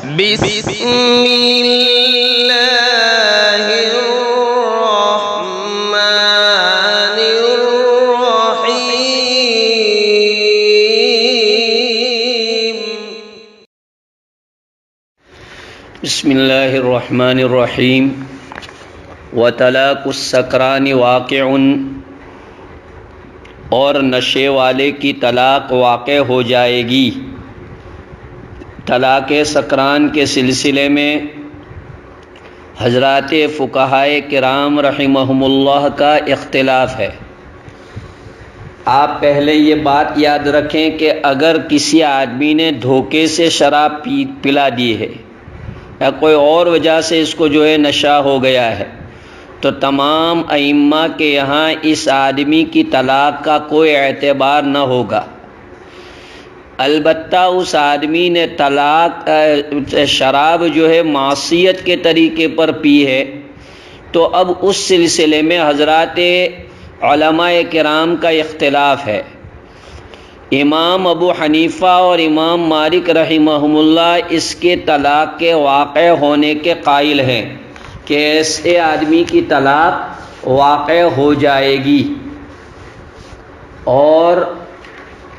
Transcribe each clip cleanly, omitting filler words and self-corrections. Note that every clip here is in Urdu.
بسم اللہ الرحمن الرحیم۔ بسم اللہ الرحمن الرحیم۔ وطلاق السکران واقع، اور نشے والے کی طلاق واقع ہو جائے گی۔ طلاق سکران کے سلسلے میں حضرات فقہائے کرام رحمہم اللہ کا اختلاف ہے۔ آپ پہلے یہ بات یاد رکھیں کہ اگر کسی آدمی نے دھوکے سے شراب پلا دی ہے یا کوئی اور وجہ سے اس کو جو ہے نشہ ہو گیا ہے، تو تمام ائمہ کے یہاں اس آدمی کی طلاق کا کوئی اعتبار نہ ہوگا۔ البتہ اس آدمی نے شراب جو ہے معصیت کے طریقے پر پی ہے، تو اب اس سلسلے میں حضرات علماء کرام کا اختلاف ہے۔ امام ابو حنیفہ اور امام مالک رحمہم اللہ اس کے طلاق کے واقع ہونے کے قائل ہیں کہ ایسے آدمی کی طلاق واقع ہو جائے گی، اور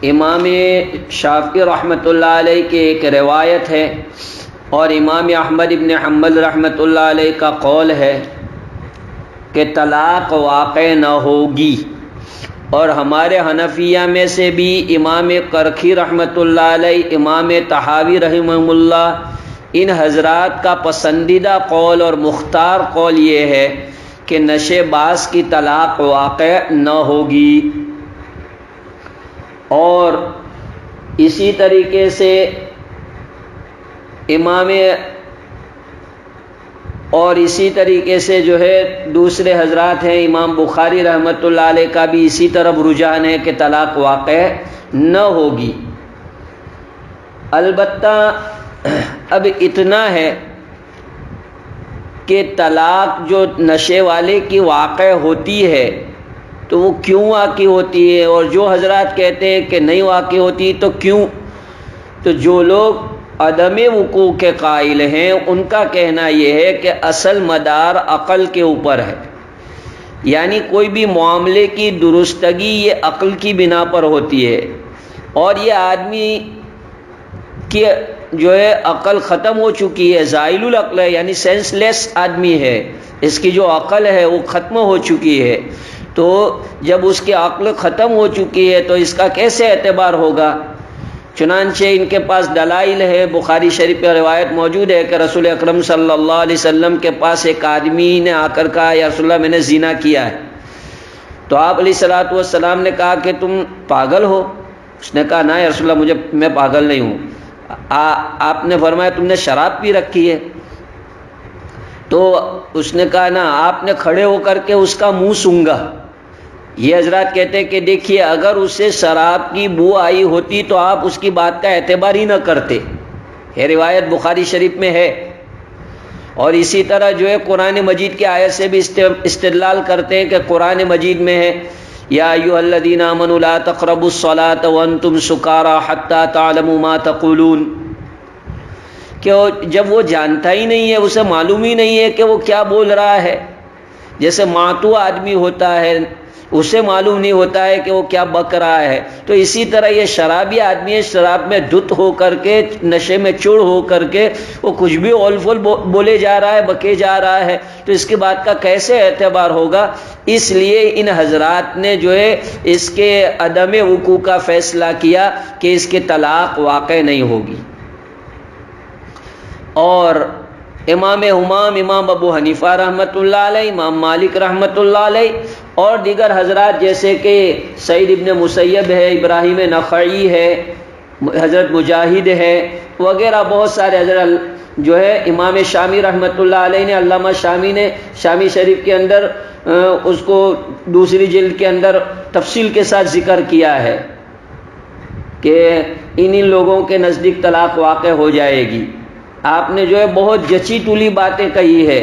امام شافعی رحمۃ اللہ علیہ کی ایک روایت ہے اور امام احمد ابن حنبل رحمۃ اللہ علیہ کا قول ہے کہ طلاق واقع نہ ہوگی، اور ہمارے حنفیہ میں سے بھی امام کرخی رحمۃ اللہ علیہ، امام طحاوی رحمہ اللہ، ان حضرات کا پسندیدہ قول اور مختار قول یہ ہے کہ نشے باز کی طلاق واقع نہ ہوگی۔ اور اسی طریقے سے جو ہے دوسرے حضرات ہیں، امام بخاری رحمۃ اللہ علیہ کا بھی اسی طرف رجحان ہے کہ طلاق واقع نہ ہوگی۔ البتہ اب اتنا ہے کہ طلاق جو نشے والے کی واقع ہوتی ہے تو وہ کیوں واقع ہوتی ہے، اور جو حضرات کہتے ہیں کہ نہیں واقع ہوتی تو کیوں؟ تو جو لوگ عدم وقوع کے قائل ہیں ان کا کہنا یہ ہے کہ اصل مدار عقل کے اوپر ہے، یعنی کوئی بھی معاملے کی درستگی یہ عقل کی بنا پر ہوتی ہے، اور یہ آدمی کی جو ہے عقل ختم ہو چکی ہے، زائل العقل ہے، یعنی سینس لیس آدمی ہے، اس کی جو عقل ہے وہ ختم ہو چکی ہے۔ تو جب اس کی عقل ختم ہو چکی ہے تو اس کا کیسے اعتبار ہوگا؟ چنانچہ ان کے پاس دلائل ہے، بخاری شریف میں روایت موجود ہے کہ رسول اکرم صلی اللہ علیہ وسلم کے پاس ایک آدمی نے آ کر کہا یا رسول اللہ میں نے زنا کیا ہے، تو آپ علیہ الصلوۃ والسلام نے کہا کہ تم پاگل ہو؟ اس نے کہا نہ یا رسول اللہ میں پاگل نہیں ہوں۔ آپ نے فرمایا تم نے شراب پی رکھی ہے؟ تو اس نے کہا نہ، آپ نے کھڑے ہو کر کے اس کا منہ سونگھا۔ یہ حضرات کہتے ہیں کہ دیکھیے اگر اسے شراب کی بو آئی ہوتی تو آپ اس کی بات کا اعتبار ہی نہ کرتے، یہ روایت بخاری شریف میں ہے۔ اور اسی طرح جو ہے قرآن مجید کی آیت سے بھی استدلال کرتے ہیں کہ قرآن مجید میں ہے یا ایھا الذین آمنوا لا تقربوا الصلاۃ وانتم سکارى حتى تعلموا ما تقولون، کہ جب وہ جانتا ہی نہیں ہے، اسے معلوم ہی نہیں ہے کہ وہ کیا بول رہا ہے، جیسے ماتو آدمی ہوتا ہے اسے معلوم نہیں ہوتا ہے کہ وہ کیا بک رہا ہے، تو اسی طرح یہ شرابی آدمی ہے، شراب میں دھت ہو کر کے، نشے میں چڑ ہو کر کے وہ کچھ بھی اول فول بولے جا رہا ہے، بکے جا رہا ہے، تو اس کی بات کا کیسے اعتبار ہوگا؟ اس لیے ان حضرات نے جو ہے اس کے عدم وقوع کا فیصلہ کیا کہ اس کی طلاق واقع نہیں ہوگی۔ اور امام ابو حنیفہ رحمۃ اللہ علیہ، امام مالک رحمۃ اللہ علیہ اور دیگر حضرات جیسے کہ سعید ابن مسیب ہے، ابراہیم نخعی ہے، حضرت مجاہد ہے وغیرہ، بہت سارے حضرت جو ہے، امام شامی رحمۃ اللہ علیہ نے، علامہ شامی نے شامی شریف کے اندر اس کو دوسری جلد کے اندر تفصیل کے ساتھ ذکر کیا ہے کہ ان لوگوں کے نزدیک طلاق واقع ہو جائے گی۔ آپ نے جو ہے بہت جچی ٹولی باتیں کہی ہے۔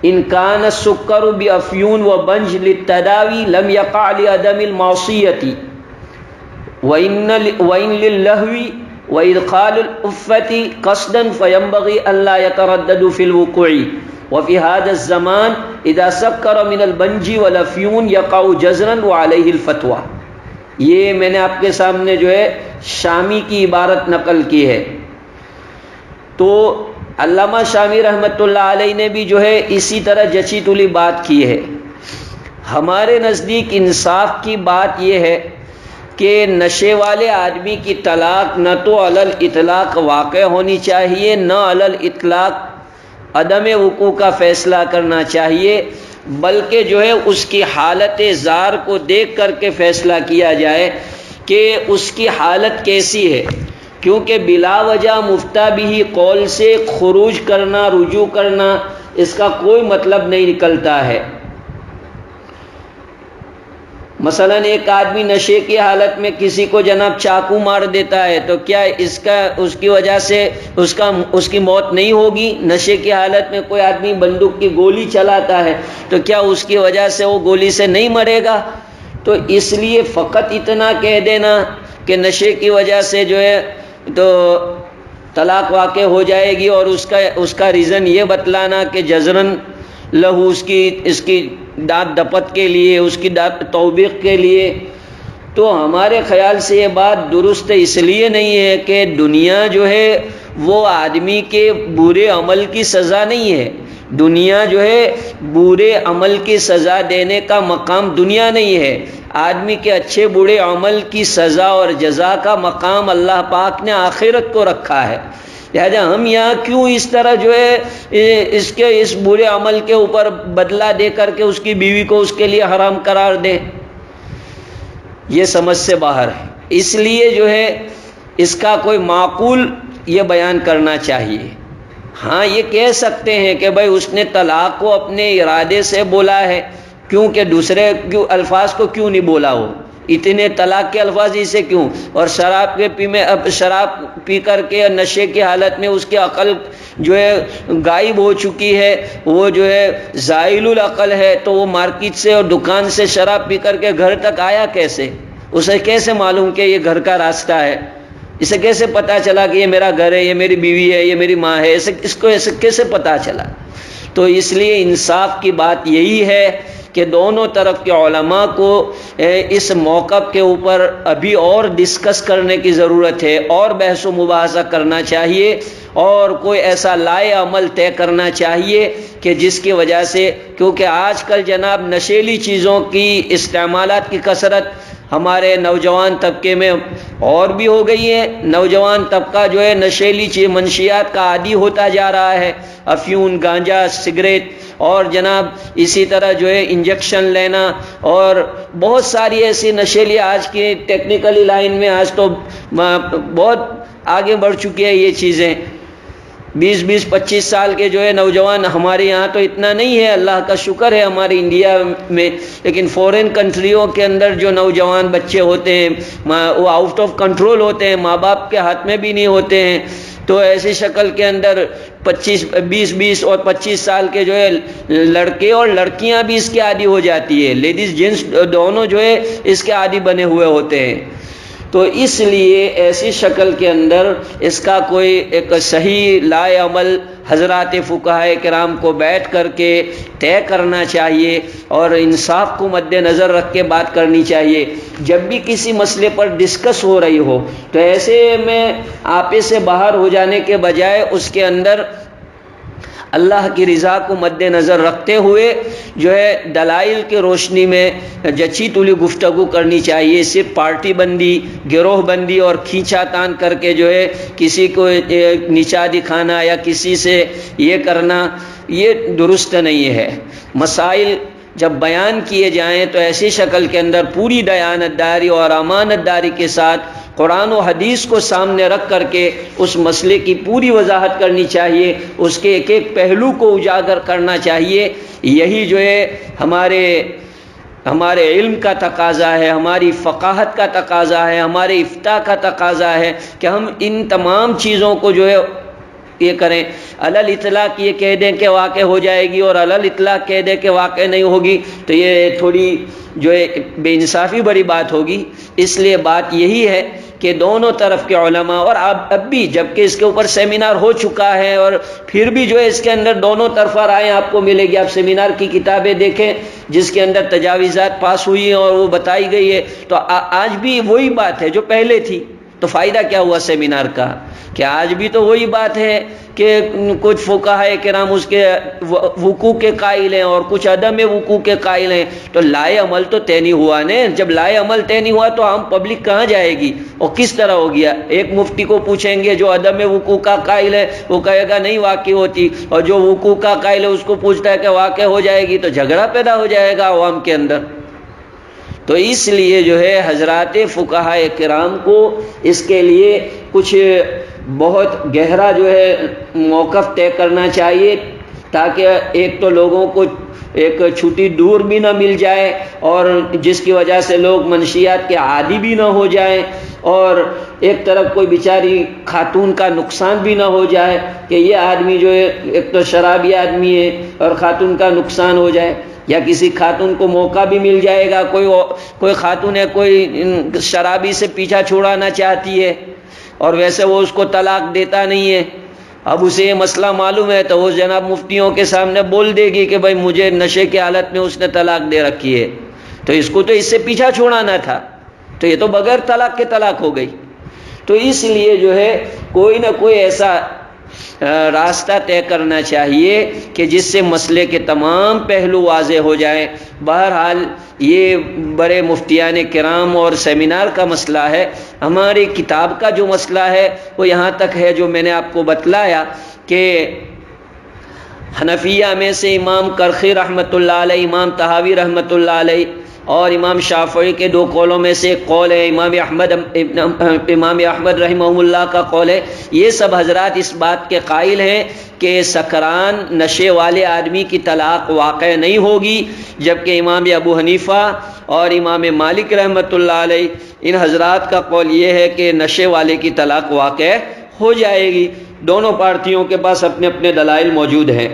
ان کان السکر بافیون وبنج للتداوی لم یقع لعدم المعصیۃ وان للہو وَإِدْخَالُ الْأُفَّةِ قَصْدًا فَيَنْبَغِي أَلَّا يَتَرَدَّدُ فِي الْوُقُوعِ وَفِي هَذَا الزَّمَانِ إِذَا سَكَّرَ مِنَ الْبَنْجِ وَالْأَفْيُونِ يَقَعُ جَزْرًا وَعَلَيْهِ الْفَتْوَى۔ یہ میں نے آپ کے سامنے جو ہے شامی کی عبارت نقل کی ہے، تو علامہ شامی رحمۃ اللہ علیہ نے بھی جو ہے اسی طرح جچی تلی بات کی ہے۔ ہمارے نزدیک انصاف کی بات یہ ہے کہ نشے والے آدمی کی طلاق نہ تو علل اطلاق واقع ہونی چاہیے، نہ علل اطلاق عدم وقوع کا فیصلہ کرنا چاہیے، بلکہ جو ہے اس کی حالت زار کو دیکھ کر کے فیصلہ کیا جائے کہ اس کی حالت کیسی ہے، کیونکہ بلا وجہ مفتہ بھی قول سے خروج کرنا، رجوع کرنا، اس کا کوئی مطلب نہیں نکلتا ہے۔ مثلا ایک آدمی نشے کی حالت میں کسی کو جناب چاقو مار دیتا ہے، تو کیا اس کی وجہ سے اس کی موت نہیں ہوگی؟ نشے کی حالت میں کوئی آدمی بندوق کی گولی چلاتا ہے تو کیا اس کی وجہ سے وہ گولی سے نہیں مرے گا؟ تو اس لیے فقط اتنا کہہ دینا کہ نشے کی وجہ سے جو ہے تو طلاق واقع ہو جائے گی، اور اس کا ریزن یہ بتلانا کہ جزرن لہو اس کی داد دپت کے لیے، اس کی داد توبیق کے لیے، تو ہمارے خیال سے یہ بات درست اس لیے نہیں ہے کہ دنیا جو ہے وہ آدمی کے برے عمل کی سزا نہیں ہے۔ دنیا جو ہے برے عمل کی سزا دینے کا مقام دنیا نہیں ہے۔ آدمی کے اچھے برے عمل کی سزا اور جزا کا مقام اللہ پاک نے آخرت کو رکھا ہے۔ لہذا ہم یہاں کیوں اس طرح جو ہے اس برے عمل کے اوپر بدلہ دے کر کے اس کی بیوی کو اس کے لیے حرام قرار دیں؟ یہ سمجھ سے باہر ہے۔ اس لیے جو ہے اس کا کوئی معقول یہ بیان کرنا چاہیے۔ ہاں یہ کہہ سکتے ہیں کہ بھائی اس نے طلاق کو اپنے ارادے سے بولا ہے، کیونکہ دوسرے الفاظ کو کیوں نہیں بولا؟ وہ اتنے طلاق کے الفاظ اسے کیوں؟ اور شراب پی کر کے نشے کی حالت میں اس کی عقل جو ہے غائب ہو چکی ہے، وہ جو ہے زائل العقل ہے، تو وہ مارکیٹ سے اور دکان سے شراب پی کر کے گھر تک آیا کیسے؟ اسے کیسے معلوم کہ یہ گھر کا راستہ ہے؟ اسے کیسے پتا چلا کہ یہ میرا گھر ہے، یہ میری بیوی ہے، یہ میری ماں ہے؟ اس کو ایسے کیسے پتا چلا؟ تو اس لیے انصاف کی بات یہی ہے کہ دونوں طرف کے علماء کو اس موقف کے اوپر ابھی اور ڈسکس کرنے کی ضرورت ہے، اور بحث و مباحثہ کرنا چاہیے، اور کوئی ایسا لائے عمل طے کرنا چاہیے کہ جس کی وجہ سے، کیونکہ آج کل جناب نشیلی چیزوں کی استعمالات کی کثرت ہمارے نوجوان طبقے میں اور بھی ہو گئی ہے۔ نوجوان طبقہ جو ہے نشیلی منشیات کا عادی ہوتا جا رہا ہے، افیون، گانجا، سگریٹ، اور جناب اسی طرح جو ہے انجیکشن لینا، اور بہت ساری ایسی نشیلی آج کی ٹیکنیکلی لائن میں آج تو بہت آگے بڑھ چکی ہے یہ چیزیں۔ 20-25 سال کے جو ہے نوجوان، ہمارے یہاں تو اتنا نہیں ہے، اللہ کا شکر ہے ہمارے انڈیا میں، لیکن فورن کنٹریوں کے اندر جو نوجوان بچے ہوتے ہیں وہ آؤٹ آف کنٹرول ہوتے ہیں، ماں باپ کے ہاتھ میں بھی نہیں ہوتے ہیں۔ تو ایسی شکل کے اندر 20 اور 25 سال کے جو ہے لڑکے اور لڑکیاں بھی اس کے عادی ہو جاتی ہے، لیڈیز جینٹس دونوں جو ہے اس کے عادی بنے ہوئے ہوتے ہیں۔ تو اس لیے ایسی شکل کے اندر اس کا کوئی ایک صحیح لائے عمل حضرات فقہاء کرام کو بیٹھ کر کے طے کرنا چاہیے، اور انصاف کو مد نظر رکھ کے بات کرنی چاہیے۔ جب بھی کسی مسئلے پر ڈسکس ہو رہی ہو تو ایسے میں آپے سے باہر ہو جانے کے بجائے اس کے اندر اللہ کی رضا کو مد نظر رکھتے ہوئے جو ہے دلائل کی روشنی میں جچی تلی گفتگو کرنی چاہیے۔ صرف پارٹی بندی، گروہ بندی اور کھینچا تان کر کے جو ہے کسی کو نیچا دکھانا یا کسی سے یہ کرنا، یہ درست نہیں ہے۔ مسائل جب بیان کیے جائیں تو ایسی شکل کے اندر پوری دیانت داری اور امانت داری کے ساتھ قرآن و حدیث کو سامنے رکھ کر کے اس مسئلے کی پوری وضاحت کرنی چاہیے، اس کے ایک ایک پہلو کو اجاگر کرنا چاہیے۔ یہی جو ہے ہمارے علم کا تقاضا ہے، ہماری فقاہت کا تقاضا ہے، ہمارے افتاء کا تقاضا ہے کہ ہم ان تمام چیزوں کو جو ہے یہ کریں۔ علل اطلاق یہ کہہ دیں کہ واقع ہو جائے گی اور علل اطلاق کہہ دیں کہ واقع نہیں ہوگی، تو یہ تھوڑی جو ہے بے انصافی بڑی بات ہوگی۔ اس لیے بات یہی ہے کہ کہ دونوں طرف کے علماء، اور اب بھی جبکہ اس کے اوپر سیمینار ہو چکا ہے اور پھر بھی جو ہے اس کے اندر دونوں طرفہ رائے آپ کو ملے گی. آپ سیمینار کی کتابیں دیکھیں جس کے اندر تجاویزات پاس ہوئی ہیں اور وہ بتائی گئی ہے، تو آج بھی وہی بات ہے جو پہلے تھی. تو فائدہ کیا ہوا سیمینار کا؟ کہ آج بھی تو وہی بات ہے کہ کچھ فقہاء کرام اس کے وقوع کے قائل ہیں اور کچھ عدم وقوع کے قائل ہیں. تو لائے عمل تو طے نہیں ہوا نا. جب لائے عمل طے نہیں ہوا تو عام پبلک کہاں جائے گی اور کس طرح ہو گیا؟ ایک مفتی کو پوچھیں گے جو عدم وقوع کا قائل ہے، وہ کہے گا نہیں واقع ہوتی، اور جو وقوع کا قائل ہے اس کو پوچھتا ہے کہ واقع ہو جائے گی، تو جھگڑا پیدا ہو جائے گا عوام کے اندر. تو اس لیے جو ہے حضرات فقہاء کرام کو اس کے لیے کچھ بہت گہرا جو ہے موقف طے کرنا چاہیے، تاکہ ایک تو لوگوں کو ایک چھٹی دور بھی نہ مل جائے اور جس کی وجہ سے لوگ منشیات کے عادی بھی نہ ہو جائیں، اور ایک طرف کوئی بیچاری خاتون کا نقصان بھی نہ ہو جائے کہ یہ آدمی جو ہے ایک تو شرابی آدمی ہے اور خاتون کا نقصان ہو جائے، یا کسی خاتون کو موقع بھی مل جائے گا، کوئی خاتون ہے کوئی شرابی سے پیچھا چھڑانا چاہتی ہے اور ویسے وہ اس کو طلاق دیتا نہیں ہے. اب اسے یہ مسئلہ معلوم ہے تو وہ جناب مفتیوں کے سامنے بول دے گی کہ بھائی مجھے نشے کی حالت میں اس نے طلاق دے رکھی ہے، تو اس کو تو اس سے پیچھا چھڑانا تھا، تو یہ تو بغیر طلاق کے طلاق ہو گئی. تو اس لیے جو ہے کوئی نہ کوئی ایسا راستہ طے کرنا چاہیے کہ جس سے مسئلے کے تمام پہلو واضح ہو جائیں. بہرحال یہ بڑے مفتیان کرام اور سیمینار کا مسئلہ ہے. ہماری کتاب کا جو مسئلہ ہے وہ یہاں تک ہے جو میں نے آپ کو بتلایا کہ حنفیہ میں سے امام کرخی رحمۃ اللہ علیہ، امام طحاوی رحمۃ اللہ علیہ اور امام شافعی کے دو قولوں میں سے ایک قول ہے، امام احمد رحمہ اللہ کا قول ہے. یہ سب حضرات اس بات کے قائل ہیں کہ سکران نشے والے آدمی کی طلاق واقع نہیں ہوگی، جبکہ امام ابو حنیفہ اور امام مالک رحمۃ اللہ علیہ ان حضرات کا قول یہ ہے کہ نشے والے کی طلاق واقع ہو جائے گی. دونوں پارٹیوں کے پاس اپنے اپنے دلائل موجود ہیں.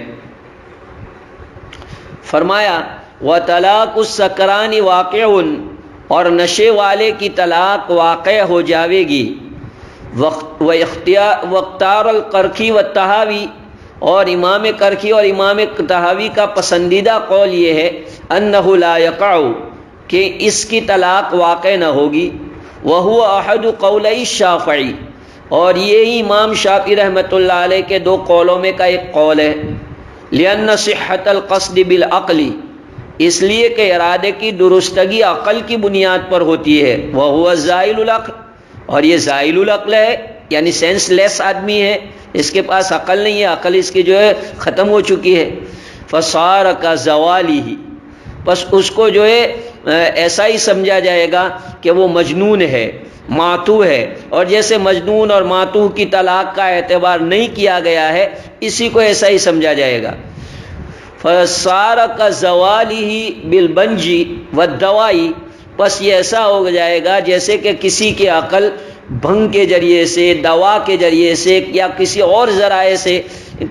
فرمایا وَطَلَاقُ السَّكْرَانِ وَاقِعٌ، اور نشے والے کی طلاق واقع ہو جاوے گی. وَاخْتَارَ الْقَرْخِي وَالطَّحَاوِي، اور امام کرخی اور امام طحاوی کا پسندیدہ قول یہ ہے انہ لا یقع، کہ اس کی طلاق واقع نہ ہوگی. وہو احد قولی الشافعی، اور یہی امام شافعی رحمۃ اللہ علیہ کے دو قولوں میں کا ایک قول ہے. لأن صحت القصد بالعقل، اس لیے کہ ارادے کی درستگی عقل کی بنیاد پر ہوتی ہے. وہو زائل العقل، اور یہ زائل العقل ہے یعنی سینس لیس آدمی ہے، اس کے پاس عقل نہیں ہے، عقل اس کی جو ہے ختم ہو چکی ہے. فصار کا زوالی ہی، بس اس کو جو ہے ایسا ہی سمجھا جائے گا کہ وہ مجنون ہے، ماتو ہے، اور جیسے مجنون اور ماتو کی طلاق کا اعتبار نہیں کیا گیا ہے اسی کو ایسا ہی سمجھا جائے گا. فصار کا زوالی ہی بالبنجی والدوائی، بس یہ ایسا ہو جائے گا جیسے کہ کسی کی عقل بھنگ کے ذریعے سے، دوا کے ذریعے سے یا کسی اور ذرائع سے،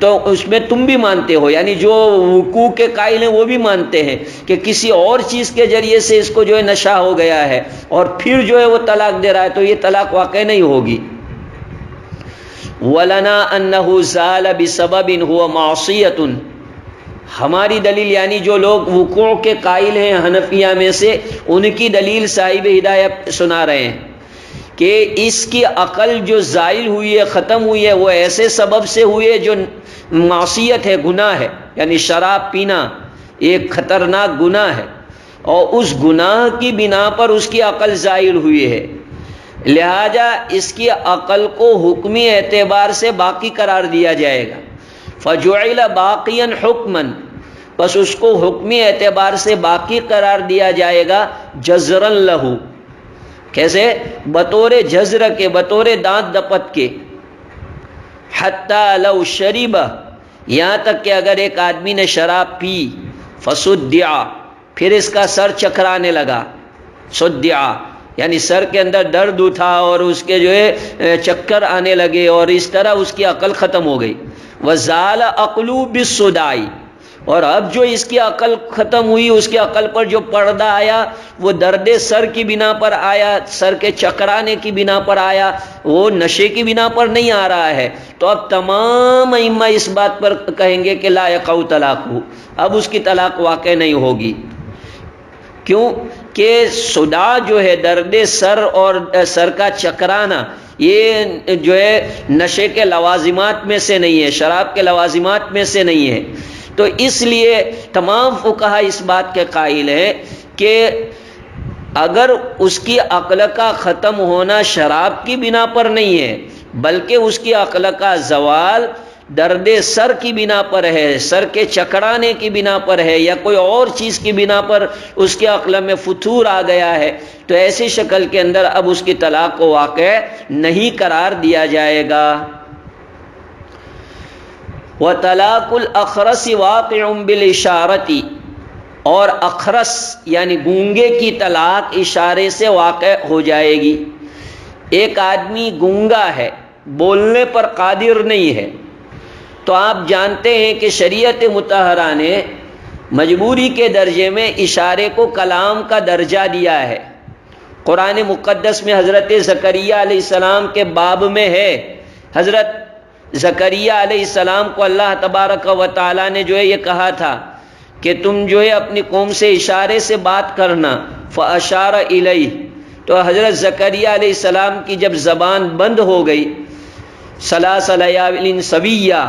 تو اس میں تم بھی مانتے ہو، یعنی جو وقوع کے قائل ہیں وہ بھی مانتے ہیں کہ کسی اور چیز کے ذریعے سے اس کو جو ہے نشہ ہو گیا ہے اور پھر جو ہے وہ طلاق دے رہا ہے، تو یہ طلاق واقع نہیں ہوگی. وَلَنَا أَنَّهُ زَالَ بِسَبَبٍ هُوَ مَعْصِيَةٌ، ہماری دلیل یعنی جو لوگ وقوع کے قائل ہیں حنفیہ میں سے، ان کی دلیل صاحب ہدایت سنا رہے ہیں کہ اس کی عقل جو زائل ہوئی ہے، ختم ہوئی ہے، وہ ایسے سبب سے ہوئی ہے جو معصیت ہے، گناہ ہے. یعنی شراب پینا ایک خطرناک گناہ ہے اور اس گناہ کی بنا پر اس کی عقل زائل ہوئی ہے، لہذا اس کی عقل کو حکمی اعتبار سے باقی قرار دیا جائے گا. فجعل باقیا حکما، بس اس کو حکمی اعتبار سے باقی قرار دیا جائے گا. جزرا لہو، کیسے؟ بطور جزر کے، بطور دانت دپت کے. حتی لو شرب، یہاں تک کہ اگر ایک آدمی نے شراب پی، فصدع، پھر اس کا سر چکرانے لگا. صدع یعنی سر کے اندر درد اٹھا اور اس کے جو ہے چکر آنے لگے اور اس طرح اس کی عقل ختم ہو گئی. وزال عقلو بالصداع، اور اب جو اس کی عقل ختم ہوئی، اس کی عقل پر جو پردہ آیا وہ درد سر کی بنا پر آیا، سر کے چکرانے کی بنا پر آیا، وہ نشے کی بنا پر نہیں آ رہا ہے۔ تو اب تمام ائمہ اس بات پر کہیں گے کہ لا یقع طلاقہ، اب اس کی طلاق واقع نہیں ہوگی۔ کیوں کہ صداع جو ہے، درد سر اور سر کا چکرانا، یہ جو ہے نشے کے لوازمات میں سے نہیں ہے، شراب کے لوازمات میں سے نہیں ہے۔ تو اس لیے تمام فقہا اس بات کے قائل ہیں کہ اگر اس کی عقل کا ختم ہونا شراب کی بنا پر نہیں ہے، بلکہ اس کی عقل کا زوال درد سر کی بنا پر ہے، سر کے چکرانے کی بنا پر ہے، یا کوئی اور چیز کی بنا پر اس کے عقل میں فتور آ گیا ہے، تو ایسی شکل کے اندر اب اس کی طلاق کو واقع نہیں قرار دیا جائے گا۔ وَطَلَاقُ الْأَخْرَسِ وَاقِعٌ بِالْإِشَارَةِ، اور اخرس یعنی گونگے کی طلاق اشارے سے واقع ہو جائے گی۔ ایک آدمی گونگا ہے، بولنے پر قادر نہیں ہے، تو آپ جانتے ہیں کہ شریعت مطہرہ نے مجبوری کے درجے میں اشارے کو کلام کا درجہ دیا ہے۔ قرآن مقدس میں حضرت زکریہ علیہ السلام کے باب میں ہے، حضرت زکریہ علیہ السلام کو اللہ تبارک و تعالیٰ نے جو ہے یہ کہا تھا کہ تم جو ہے اپنی قوم سے اشارے سے بات کرنا، فَأَشَارَ إِلَيْهِ، تو حضرت زکریہ علیہ السلام کی جب زبان بند ہو گئی، ثلاث لیال سویہ،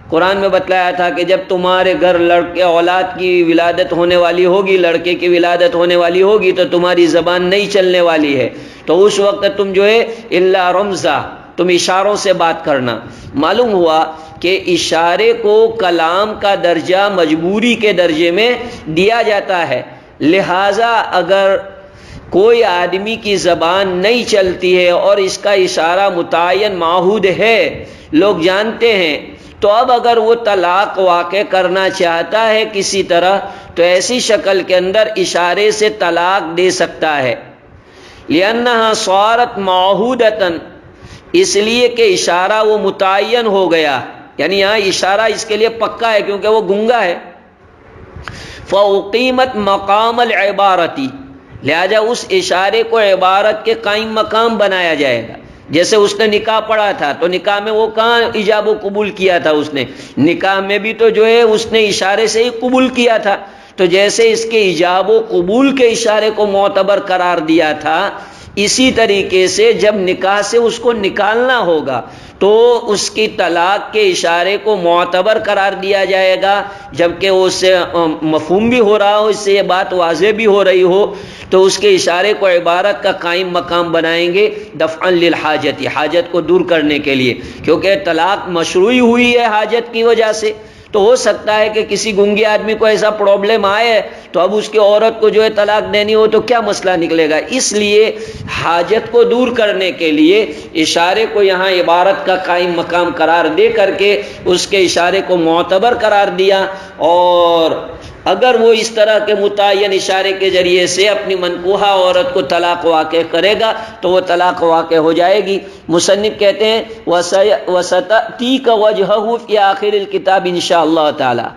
قرآن میں بتلایا تھا کہ جب تمہارے گھر لڑکے اولاد کی ولادت ہونے والی ہوگی، لڑکے کی ولادت ہونے والی ہوگی، تو تمہاری زبان نہیں چلنے والی ہے، تو اس وقت تم جو ہے الا رمزا، تم اشاروں سے بات کرنا۔ معلوم ہوا کہ اشارے کو کلام کا درجہ مجبوری کے درجے میں دیا جاتا ہے، لہذا اگر کوئی آدمی کی زبان نہیں چلتی ہے اور اس کا اشارہ متعین معہود ہے، لوگ جانتے ہیں، تو اب اگر وہ طلاق واقع کرنا چاہتا ہے کسی طرح، تو ایسی شکل کے اندر اشارے سے طلاق دے سکتا ہے، لأنها صارت معہودۃ، اس لیے کہ اشارہ وہ متعین ہو گیا، یعنی یہاں اشارہ اس کے لیے پکا ہے کیونکہ وہ گونگا ہے۔ فَأُقِیمَتْ مَقَامَ الْعِبَارَةِ، لہذا اس اشارے کو عبارت کے قائم مقام بنایا جائے گا۔ جیسے اس نے نکاح پڑھا تھا، تو نکاح میں وہ کہاں ایجاب و قبول کیا تھا، اس نے نکاح میں بھی تو جو ہے اس نے اشارے سے ہی قبول کیا تھا، تو جیسے اس کے ایجاب و قبول کے اشارے کو معتبر قرار دیا تھا، اسی طریقے سے جب نکاح سے اس کو نکالنا ہوگا تو اس کی طلاق کے اشارے کو معتبر قرار دیا جائے گا، جبکہ اس سے مفہوم بھی ہو رہا ہو، اس سے یہ بات واضح بھی ہو رہی ہو، تو اس کے اشارے کو عبارت کا قائم مقام بنائیں گے، دفعا للحاجت، حاجت کو دور کرنے کے لیے، کیونکہ طلاق مشروع ہوئی ہے حاجت کی وجہ سے۔ تو ہو سکتا ہے کہ کسی گنگے آدمی کو ایسا پرابلم آئے تو اب اس کی عورت کو جو ہے طلاق دینی ہو تو کیا مسئلہ نکلے گا، اس لیے حاجت کو دور کرنے کے لیے اشارے کو یہاں عبارت کا قائم مقام قرار دے کر کے اس کے اشارے کو معتبر قرار دیا، اور اگر وہ اس طرح کے متعین اشارے کے ذریعے سے اپنی منکوحہ عورت کو طلاق واقع کرے گا تو وہ طلاق واقع ہو جائے گی۔ مصنف کہتے ہیں وَسَتَأْتِيكَ وَجْهَهُ فِي آخِرِ الْكِتَابِ انشاءاللہ تعالی،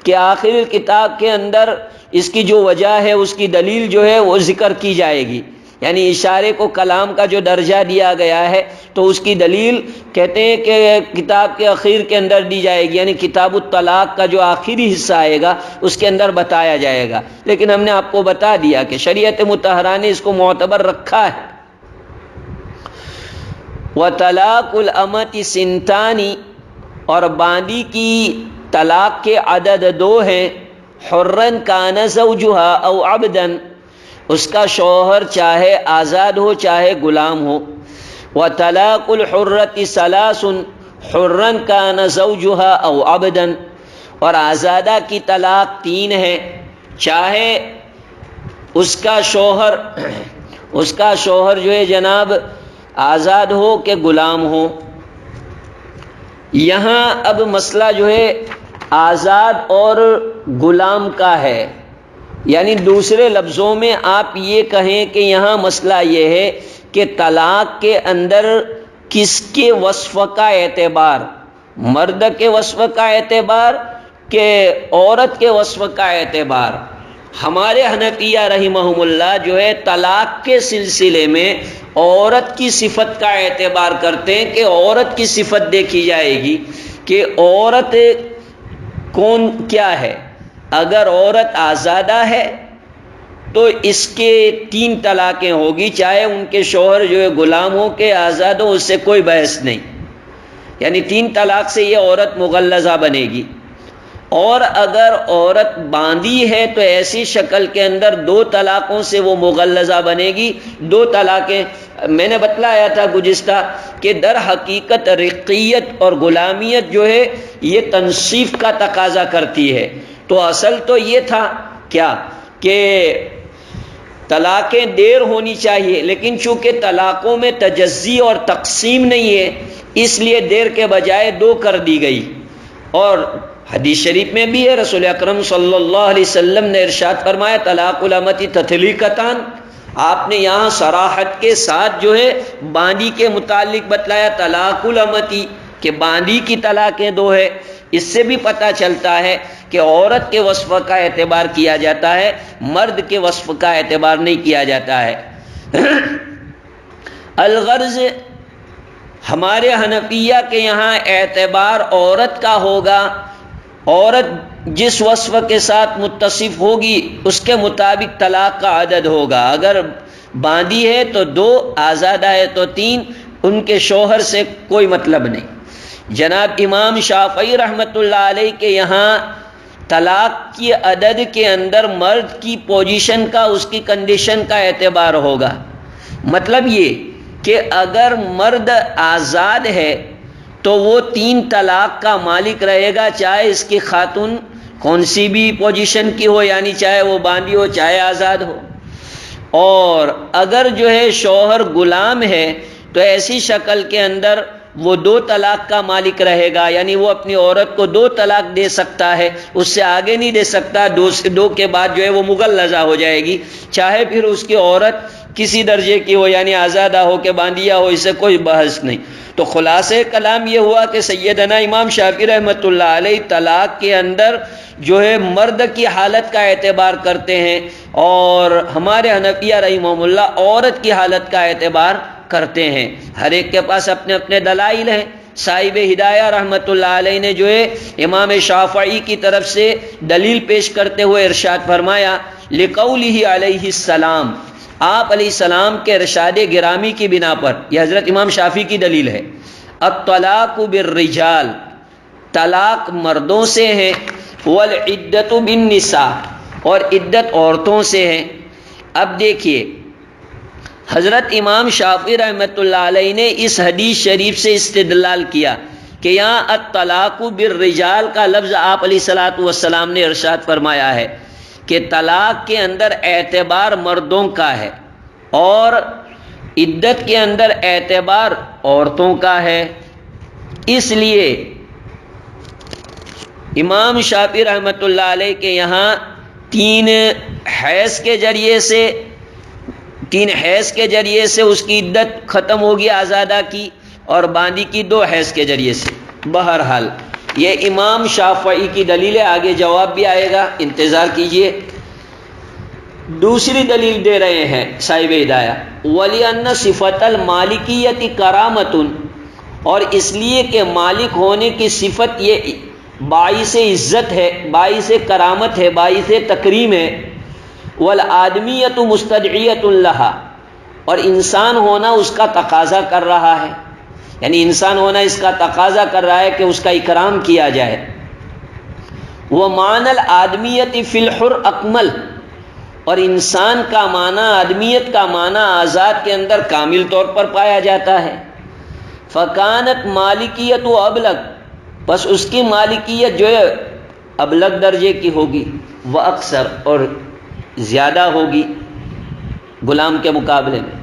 کہ آخر الکتاب کے اندر اس کی جو وجہ ہے، اس کی دلیل جو ہے وہ ذکر کی جائے گی، یعنی اشارے کو کلام کا جو درجہ دیا گیا ہے تو اس کی دلیل کہتے ہیں کہ کتاب کے اخیر کے اندر دی جائے گی، یعنی کتاب الطلاق کا جو آخری حصہ آئے گا اس کے اندر بتایا جائے گا۔ لیکن ہم نے آپ کو بتا دیا کہ شریعت مطہرہ نے اس کو معتبر رکھا ہے۔ وَطَلَاقُ الْأَمَةِ سِنْتَانِ، اور باندی کی طلاق کے عدد دو ہیں، حرًا کان زوجها او عبدا، اس کا شوہر چاہے آزاد ہو چاہے غلام ہو۔ وطلاق الحرۃ ثلاث، حرًا کان زوجها او عبدا، اور آزادہ کی طلاق تین ہے، چاہے اس کا شوہر جو ہے جناب آزاد ہو کہ غلام ہو۔ یہاں اب مسئلہ جو ہے آزاد اور غلام کا ہے، یعنی دوسرے لفظوں میں آپ یہ کہیں کہ یہاں مسئلہ یہ ہے کہ طلاق کے اندر کس کے وصف کا اعتبار، مرد کے وصف کا اعتبار کہ عورت کے وصف کا اعتبار، ہمارے حنفیہ رحمہم اللہ جو ہے طلاق کے سلسلے میں عورت کی صفت کا اعتبار کرتے ہیں کہ عورت کی صفت دیکھی جائے گی کہ عورت کون کیا ہے۔ اگر عورت آزادہ ہے تو اس کے 3 طلاقیں ہوگی، چاہے ان کے شوہر جو ہے غلام ہو کے آزاد ہو، اس سے کوئی بحث نہیں، یعنی 3 طلاق سے یہ عورت مغلظہ بنے گی۔ اور اگر عورت باندھی ہے تو ایسی شکل کے اندر 2 طلاقوں سے وہ مغلظہ بنے گی۔ 2 طلاقیں میں نے بتلایا تھا گزشتہ کہ در حقیقت رقیت اور غلامیت جو ہے یہ تنصیف کا تقاضا کرتی ہے۔ تو اصل تو یہ تھا کیا کہ طلاقیں دیر ہونی چاہیے، لیکن چونکہ طلاقوں میں تجزی اور تقسیم نہیں ہے اس لیے دیر کے بجائے 2 کر دی گئی۔ اور حدیث شریف میں بھی ہے، رسول اکرم صلی اللہ علیہ وسلم نے ارشاد فرمایا طلاق الامتی تطلیقتان، آپ نے یہاں صراحت کے ساتھ جو ہے باندھی کے متعلق بتلایا طلاق الامتی کہ باندھی کی طلاقیں 2 ہے۔ اس سے بھی پتہ چلتا ہے کہ عورت کے وصف کا اعتبار کیا جاتا ہے، مرد کے وصف کا اعتبار نہیں کیا جاتا ہے۔ الغرض ہمارے حنفیہ کے یہاں اعتبار عورت کا ہوگا، عورت جس وصف کے ساتھ متصف ہوگی اس کے مطابق طلاق کا عدد ہوگا۔ اگر باندھی ہے تو 2، آزادہ ہے تو 3، ان کے شوہر سے کوئی مطلب نہیں۔ جناب امام شافعی رحمۃ اللہ علیہ کے یہاں طلاق کی عدد کے اندر مرد کی پوزیشن کا، اس کی کنڈیشن کا اعتبار ہوگا۔ مطلب یہ کہ اگر مرد آزاد ہے تو وہ 3 طلاق کا مالک رہے گا، چاہے اس کی خاتون کون سی بھی پوزیشن کی ہو، یعنی چاہے وہ باندھی ہو چاہے آزاد ہو۔ اور اگر جو ہے شوہر غلام ہے تو ایسی شکل کے اندر وہ 2 طلاق کا مالک رہے گا، یعنی وہ اپنی عورت کو 2 طلاق دے سکتا ہے، اس سے آگے نہیں دے سکتا۔ 2 کے بعد جو ہے وہ مغلظہ ہو جائے گی، چاہے پھر اس کی عورت کسی درجے کی ہو، یعنی آزادہ ہو کہ باندھیا ہو، اس سے کوئی بحث نہیں۔ تو خلاصہ کلام یہ ہوا کہ سیدنا امام شافعی رحمۃ اللہ علیہ طلاق کے اندر جو ہے مرد کی حالت کا اعتبار کرتے ہیں، اور ہمارے حنفیہ رحمہم اللہ عورت کی حالت کا اعتبار کرتے ہیں۔ ہر ایک کے پاس اپنے اپنے دلائل ہیں۔ صاحب ہدایہ رحمۃ اللہ علیہ نے جو ہے امام شافعی کی طرف سے دلیل پیش کرتے ہوئے ارشاد فرمایا لقولہ علیہ السلام، آپ علیہ السلام کے ارشاد گرامی کی بنا پر، یہ حضرت امام شافعی کی دلیل ہے، الطلاق بالرجال، طلاق مردوں سے ہے، والعدت بالنساء، اور عدت عورتوں سے ہے۔ اب دیکھیے حضرت امام شافعی رحمۃ اللہ علیہ نے اس حدیث شریف سے استدلال کیا کہ یہاں الطلاق بالرجال کا لفظ آپ علیہ الصلوۃ والسلام نے ارشاد فرمایا ہے کہ طلاق کے اندر اعتبار مردوں کا ہے اور عدت کے اندر اعتبار عورتوں کا ہے۔ اس لیے امام شافعی رحمۃ اللہ علیہ کے یہاں 3 حیض کے ذریعے سے اس کی عدت ختم ہوگی آزادہ کی، اور باندھی کی 2 حیض کے ذریعے سے۔ بہرحال یہ امام شافعی کی دلیل ہے، آگے جواب بھی آئے گا، انتظار کیجئے۔ دوسری دلیل دے رہے ہیں صاحب ہدایہ، وَلِأَنَّ صِفَةَ الْمَالِكِيَّةِ كَرَامَةٌ، اور اس لیے کہ مالک ہونے کی صفت یہ باعث عزت ہے، باعث کرامت ہے، باعث تکریم ہے۔ وَالْآدْمِيَّةُ مُسْتَدْعِيَةٌ لَهَا، اور انسان ہونا اس کا تقاضا کر رہا ہے، یعنی انسان ہونا اس کا تقاضا کر رہا ہے کہ اس کا اکرام کیا جائے۔ وَمَعْنَى الْآدْمِيَّةِ فِي الْحُرِّ أَكْمَلُ، اور انسان کا معنی، آدمیت کا معنی آزاد کے اندر کامل طور پر پایا جاتا ہے۔ فَكَانَتْ مَالِكِيَّةُ أَبْلَغُ، بس اس کی مالکیت جو ہے ابلغ درجے کی ہوگی، وَأَكْثَرُ، اور زیادہ ہوگی غلام کے مقابلے میں۔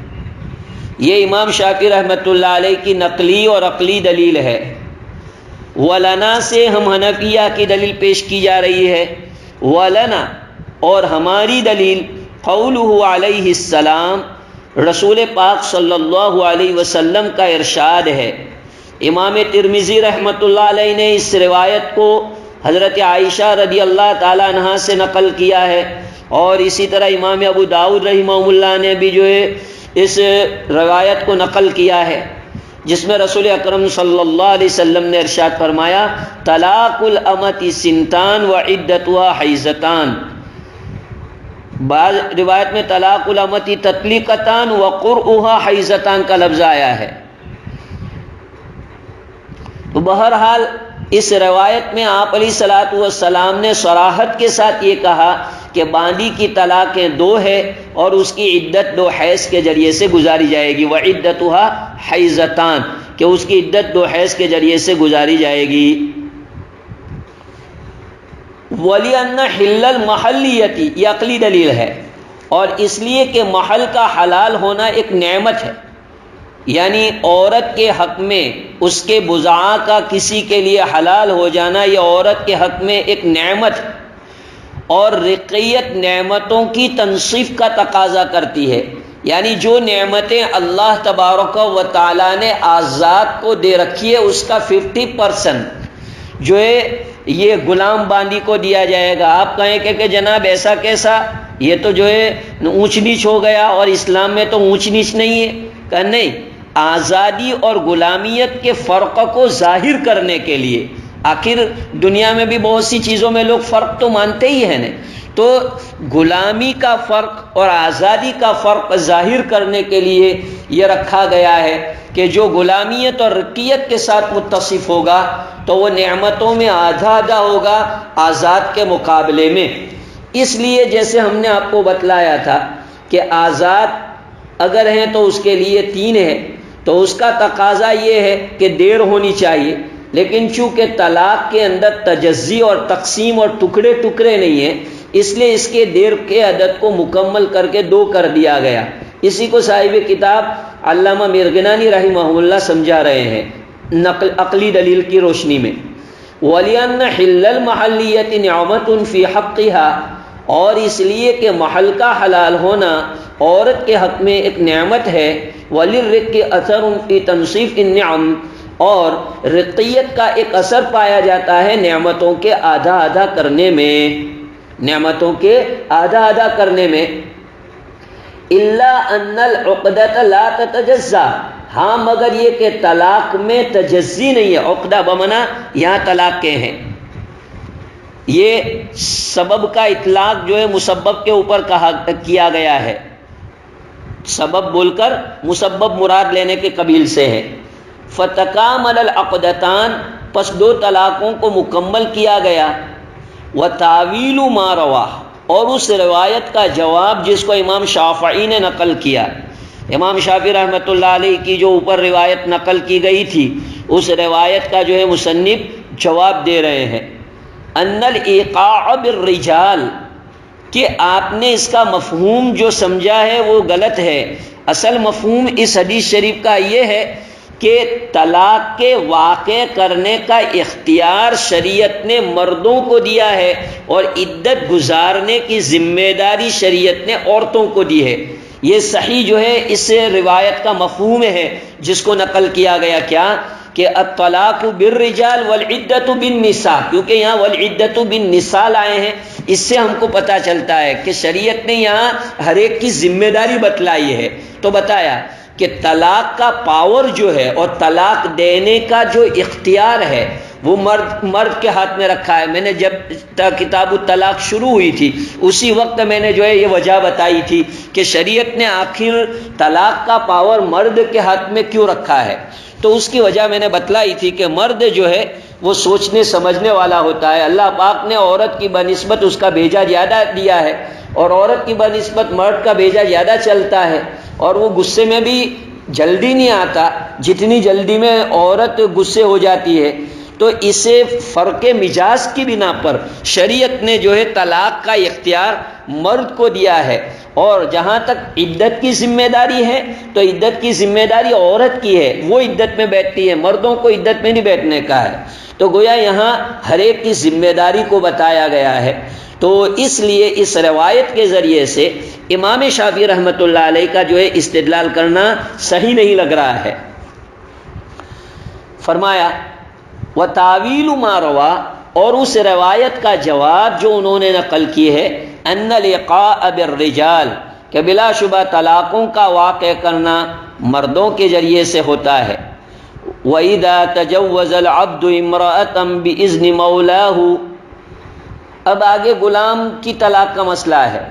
یہ امام شافعی رحمۃ اللہ علیہ کی نقلی اور عقلی دلیل ہے۔ وَلَنَا سے ہم حنفیہ کی دلیل پیش کی جا رہی ہے، وَلَنَا، اور ہماری دلیل قولہ علیہ السلام، رسول پاک صلی اللہ علیہ وسلم کا ارشاد ہے۔ امام ترمذی رحمۃ اللہ علیہ نے اس روایت کو حضرت عائشہ رضی اللہ تعالیٰ عنہا سے نقل کیا ہے، اور اسی طرح امام ابو داؤد رحمہ اللہ نے بھی جو ہے اس روایت کو نقل کیا ہے، جس میں رسول اکرم صلی اللہ علیہ وسلم نے ارشاد فرمایا طلاق الامۃ سنتان وعدتها حیضتان۔ بعض روایت میں طلاق الامۃ تطلیقتان وقرؤها حیضتان کا لفظ آیا ہے۔ تو بہرحال اس روایت میں آپ علیہ الصلوۃ والسلام نے صراحت کے ساتھ یہ کہا کہ باندی کی طلاقیں 2 ہے اور اس کی عدت 2 حیض کے ذریعے سے گزاری جائے گی، وعدتها حیضتان، کہ اس کی عدت 2 حیض کے ذریعے سے گزاری جائے گی۔ وَلِأَنَّ حِلَّ الْمَحَلِّيَّةِ، یہ عقلی دلیل ہے، اور اس لیے کہ محل کا حلال ہونا ایک نعمت ہے، یعنی عورت کے حق میں اس کے بضاعہ کا کسی کے لیے حلال ہو جانا یہ عورت کے حق میں ایک نعمت ہے، اور رقیت نعمتوں کی تنصیف کا تقاضا کرتی ہے، یعنی جو نعمتیں اللہ تبارک و تعالیٰ نے آزاد کو دے رکھی ہے اس کا 50% جو ہے یہ غلام باندی کو دیا جائے گا۔ آپ کہیں کہ جناب ایسا کیسا، یہ تو جو ہے اونچ نیچ ہو گیا، اور اسلام میں تو اونچ نیچ نہیں ہے۔ کہ نہیں، آزادی اور غلامیت کے فرق کو ظاہر کرنے کے لیے، آخر دنیا میں بھی بہت سی چیزوں میں لوگ فرق تو مانتے ہی ہیں نا، تو غلامی کا فرق اور آزادی کا فرق ظاہر کرنے کے لیے یہ رکھا گیا ہے کہ جو غلامیت اور رقیت کے ساتھ متصف ہوگا تو وہ نعمتوں میں آدھا آدھا ہوگا آزاد کے مقابلے میں۔ اس لیے جیسے ہم نے آپ کو بتلایا تھا کہ آزاد اگر ہیں تو اس کے لیے 3 ہے، تو اس کا تقاضا یہ ہے کہ دیر ہونی چاہیے، لیکن چونکہ طلاق کے اندر تجزی اور تقسیم اور ٹکڑے ٹکڑے نہیں ہیں، اس لیے اس کے دیر کے عدد کو مکمل کر کے 2 کر دیا گیا۔ اسی کو صاحب کتاب علامہ مرغنانی رحمہ اللہ سمجھا رہے ہیں عقلی دلیل کی روشنی میں۔ وَلِأَنَّ حِلَّ الْمَحَلِّيَّةِ نِعْمَةٌ فِي حَقِّهَا، اور اس لیے کہ محل کا حلال ہونا عورت کے حق میں ایک نعمت ہے۔ وَلِلرِّقِّ أَثَرٌ فِي تَنصِيفِ النِّعَمِ، اور رقیت کا ایک اثر پایا جاتا ہے نعمتوں کے آدھا آدھا کرنے میں، نعمتوں کے آدھا آدھا کرنے میں۔ إِلَّا أَنَّ الْعُقْدَةَ لَا تَتَجَزَّى، ہاں مگر یہ کہ طلاق میں تجزی نہیں ہے۔ عقدہ بمنا یہاں طلاق کے ہیں، یہ سبب کا اطلاق جو ہے مسبب کے اوپر کیا گیا ہے، سبب بول کر مسبب مراد لینے کے قبیل سے ہے۔ فَتَكَامَلَ الْعَقْدَتَانِ، پس 2 طلاقوں کو مکمل کیا گیا۔ وَتَعْوِيلُ مَا رَوَاهُ، اور اس روایت کا جواب جس کو امام شافعی نے نقل کیا، امام شافعی رحمۃ اللہ علیہ کی جو اوپر روایت نقل کی گئی تھی اس روایت کا جو ہے مصنف جواب دے رہے ہیں۔ ان الایقاع بالرجال، کہ آپ نے اس کا مفہوم جو سمجھا ہے وہ غلط ہے۔ اصل مفہوم اس حدیث شریف کا یہ ہے کہ طلاق کے واقع کرنے کا اختیار شریعت نے مردوں کو دیا ہے، اور عدت گزارنے کی ذمہ داری شریعت نے عورتوں کو دی ہے۔ یہ صحیح جو ہے اس روایت کا مفہوم ہے جس کو نقل کیا گیا، کیا کہ الطلاق بالرجال والعدت بالنساء، کیونکہ یہاں والعدت بالنساء لائے ہیں، اس سے ہم کو پتہ چلتا ہے کہ شریعت نے یہاں ہر ایک کی ذمہ داری بتلائی ہے۔ تو بتایا کہ طلاق کا پاور جو ہے اور طلاق دینے کا جو اختیار ہے وہ مرد کے ہاتھ میں رکھا ہے۔ میں نے جب کتاب الطلاق شروع ہوئی تھی اسی وقت میں نے جو ہے یہ وجہ بتائی تھی کہ شریعت نے آخر طلاق کا پاور مرد کے ہاتھ میں کیوں رکھا ہے، تو اس کی وجہ میں نے بتلائی تھی کہ مرد جو ہے وہ سوچنے سمجھنے والا ہوتا ہے۔ اللہ پاک نے عورت کی بنسبت اس کا بھیجا زیادہ دیا ہے، اور عورت کی بنسبت مرد کا بھیجا زیادہ چلتا ہے، اور وہ غصے میں بھی جلدی نہیں آتا جتنی جلدی میں عورت غصے ہو جاتی ہے۔ تو اسے فرق مزاج کی بنا پر شریعت نے جو ہے طلاق کا اختیار مرد کو دیا ہے، اور جہاں تک عدت کی ذمہ داری ہے تو عدت کی ذمہ داری عورت کی ہے، وہ عدت میں بیٹھتی ہے، مردوں کو عدت میں نہیں بیٹھنے کا ہے۔ تو گویا یہاں ہر ایک کی ذمہ داری کو بتایا گیا ہے۔ تو اس لیے اس روایت کے ذریعے سے امام شافعی رحمۃ اللہ علیہ کا جو ہے استدلال کرنا صحیح نہیں لگ رہا ہے۔ فرمایا وَتَعْوِيلُ مَا رَوَى، اور اس روایت کا جواب جو انہوں نے نقل کی ہے ان لقاء بالرجال کہ بلا شبہ طلاقوں کا واقع کرنا مردوں کے ذریعے سے ہوتا ہے. وَإِذَا تَجَوَّزَ الْعَبْدُ امْرَأَةً بِإِذْنِ مَوْلَاهُ. اب آگے غلام کی طلاق کا مسئلہ ہے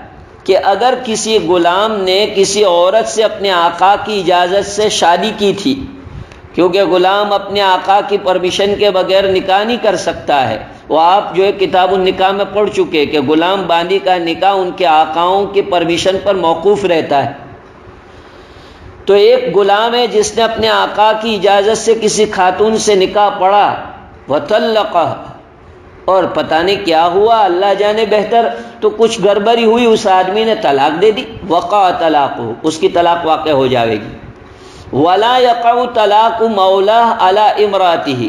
کہ اگر کسی غلام نے کسی عورت سے اپنے آقا کی اجازت سے شادی کی تھی، کیونکہ غلام اپنے آقا کی پرمیشن کے بغیر نکاح نہیں کر سکتا ہے. وہ آپ جو ہے کتاب النکاح میں پڑھ چکے کہ غلام باندی کا نکاح ان کے آقاؤں کی پرمیشن پر موقوف رہتا ہے. تو ایک غلام ہے جس نے اپنے آقا کی اجازت سے کسی خاتون سے نکاح پڑھا، وَطَلَّقَهَا، اور پتہ نہیں کیا ہوا، اللہ جانے بہتر، تو کچھ گڑبڑی ہوئی، اس آدمی نے طلاق دے دی، وقع طلاقہ، اس کی طلاق واقع ہو جائے گی. وَلَا يَقَعُ طَلَاقُ مَوْلَاهُ عَلَىٰ امْرَأَتِهِ،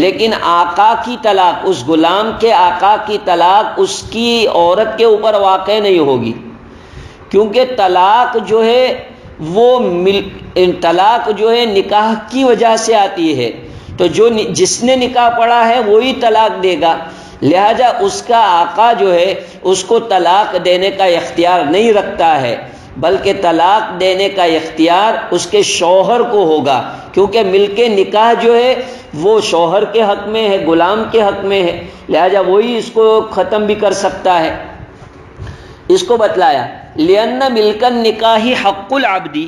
لیکن آقا کی طلاق، اس غلام کے آقا کی طلاق اس کی عورت کے اوپر واقع نہیں ہوگی، کیونکہ طلاق جو ہے وہ طلاق جو ہے نکاح کی وجہ سے آتی ہے، تو جس نے نکاح پڑھا ہے وہی طلاق دے گا. لہذا اس کا آقا جو ہے اس کو طلاق دینے کا اختیار نہیں رکھتا ہے، بلکہ طلاق دینے کا اختیار اس کے شوہر کو ہوگا، کیونکہ ملک نکاح جو ہے وہ شوہر کے حق میں ہے، غلام کے حق میں ہے، لہذا وہی اس کو ختم بھی کر سکتا ہے. اس کو بتلایا لِأَنَّ مِلْكَ النِّكَاحِ حَقُّ الْعَبْدِ،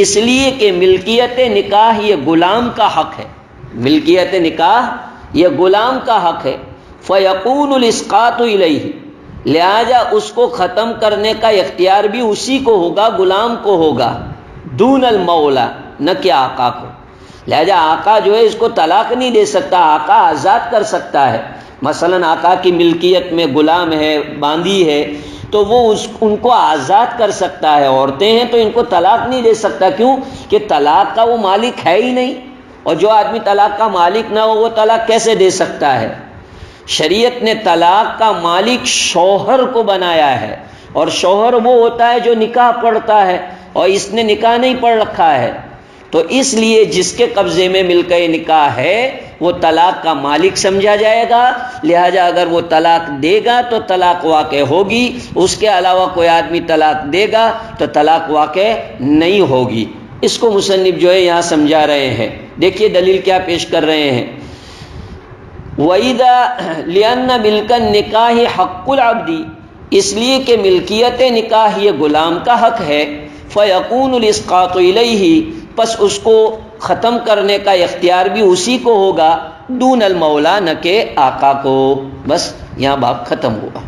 اس لیے کہ ملکیت نکاح یہ غلام کا حق ہے، ملکیت نکاح یہ غلام کا حق ہے. فَيَقُونُ الْإِسْقَاطُ إِلَيْهِ، لہذا اس کو ختم کرنے کا اختیار بھی اسی کو ہوگا، غلام کو ہوگا، دون المولا، نہ کہ آقا کو. لہذا آقا جو ہے اس کو طلاق نہیں دے سکتا، آقا آزاد کر سکتا ہے. مثلا آقا کی ملکیت میں غلام ہے، باندی ہے، تو وہ ان کو آزاد کر سکتا ہے. عورتیں ہیں تو ان کو طلاق نہیں دے سکتا، کیوں کہ طلاق کا وہ مالک ہے ہی نہیں، اور جو آدمی طلاق کا مالک نہ ہو وہ طلاق کیسے دے سکتا ہے. شریعت نے طلاق کا مالک شوہر کو بنایا ہے، اور شوہر وہ ہوتا ہے جو نکاح پڑھتا ہے، اور اس نے نکاح نہیں پڑھ رکھا ہے، تو اس لیے جس کے قبضے میں ملکہ نکاح ہے وہ طلاق کا مالک سمجھا جائے گا. لہذا اگر وہ طلاق دے گا تو طلاق واقع ہوگی، اس کے علاوہ کوئی آدمی طلاق دے گا تو طلاق واقع نہیں ہوگی. اس کو مصنف جو ہے یہاں سمجھا رہے ہیں. دیکھیے دلیل کیا پیش کر رہے ہیں. وَإِذَا لِأَنَّ مِلْكَ النِّكَاحِ حَقُّ الْعَبْدِ، اس لیے کہ ملکیت نکاح یہ غلام کا حق ہے. فَيَقُونُ الْإِسْقَاطُ إِلَيْهِ، پس اس کو ختم کرنے کا اختیار بھی اسی کو ہوگا، دون المولا، نہ کہ آقا کو. بس یہاں باب ختم ہوا.